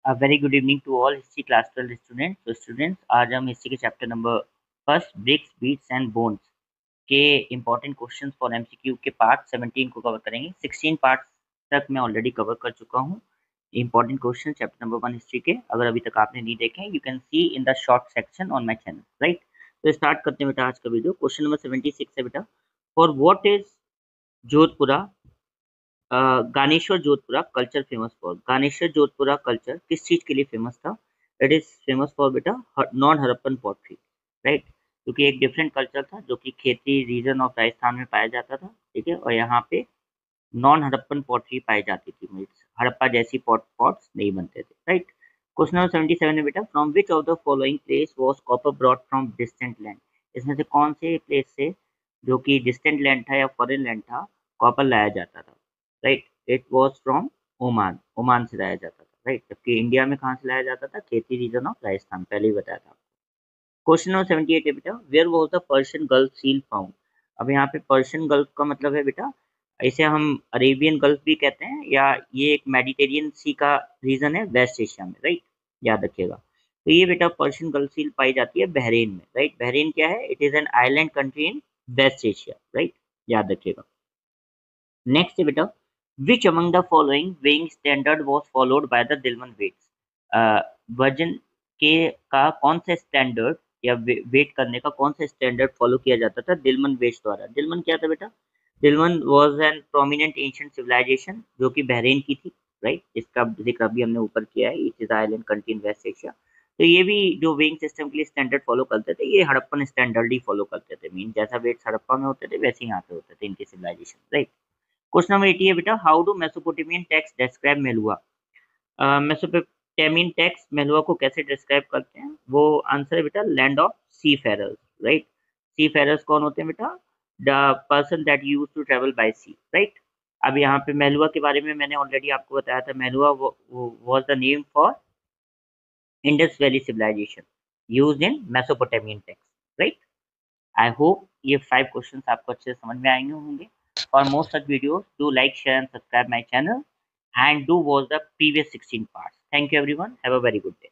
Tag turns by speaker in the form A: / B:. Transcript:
A: A very good evening to all history class 12 students. तो students आज हम history के chapter number first bricks beads and bones के important questions for MCQ के part 17 को cover करेंगे। 16 पार्ट तक मैं ऑलरेडी कवर कर चुका हूँ important question chapter number 1 history के। अगर अभी तक आपने नहीं देखे you can see in the short section on my channel, right. तो स्टार्ट करते हैं बेटा आज का वीडियो। क्वेश्चन नंबर 76 है बेटा, for what is Jodhpura Ganeshwar Jodhpura culture famous for. Ganeshwar Jodhpura culture किस चीज के लिए फेमस था? इट इज फेमस फॉर बेटा नॉन हड़प्पन पॉटरी, राइट। क्योंकि एक डिफरेंट कल्चर था जो कि खेती रीजन ऑफ राजस्थान में पाया जाता था, ठीक है। और यहाँ पे नॉन हड़प्पन पॉटरी पाई जाती थी, मीन्स हड़प्पा जैसी पॉट्स नहीं बनते थे, राइट। क्वेश्चन नंबर 77 है बेटा, from which of the following place was copper brought from distant land. इसमें से कौन से प्लेस से जो कि डिस्टेंट लैंड था या फॉरेन लैंड था कॉपर लाया जाता था, right. It was from Oman, Oman से लाया जाता था, राइट। जबकि इंडिया में कहाँ से लाया जाता था? खेती रीजन ऑफ राजस्थान, पहले ही बताया था। क्वेश्चन नंबर 78 है बेटा, where was the Persian gulf seal found. अब यहाँ पे पर्शियन गल्फ का मतलब है बेटा, इसे हम अरेबियन गल्फ भी कहते हैं, या ये एक मेडिटेरियन सी का रीजन है वेस्ट एशिया में, राइट। याद रखिएगा। तो ये बेटा पर्शियन गल्फ सील पाई जाती है बहरीन में, राइट। बहरीन क्या है? It is an island country in West Asia, right. याद रखिएगा। नेक्स्ट है बेटा, which among the following weighing standard was followed by the Dilmun weights. वजन के का कौन सा स्टैंडर्ड या वेट करने का कौन सा स्टैंडर्ड फॉलो किया जाता था दिलमन वेट्स द्वारा? दिलमन क्या था बेटा? Dilmun was an prominent ancient civilization जो कि बहरीन की थी, राइट। इसका जिक्र अभी हमने ऊपर किया है, it is island country in West Asia. तो ये भी जो वेइंग सिस्टम के लिए स्टैंडर्ड फॉलो करते थे, ये हड़प्पन स्टैंडर्ड ही फॉलो करते थे, मीन जैसा वेट्स हड़प्पा में होते थे वैसे ही यहाँ पे होते थे इनके सिविलाइजेशन, राइट। क्वेश्चन नंबर 80 है बेटा, how do Mesopotamian text describe Meluhha. Mesopotamian text Meluhha को कैसे डिस्क्राइब करते हैं? वो आंसर है बेटा land of seafarers, right. Seafarers कौन होते हैं बेटा? The person that use to travel by sea, right. अब यहाँ पे मेलुआ के बारे में मैंने ऑलरेडी आपको बताया था, Meluhha was the name for Indus valley civilisation used in Mesopotamian text, right. I hope ये 5 क्वेश्चंस आपको अच्छे से समझ में आएंगे होंगे। For more such videos, do like, share and subscribe my channel and do watch the previous 16 parts. Thank you everyone. Have a very good day.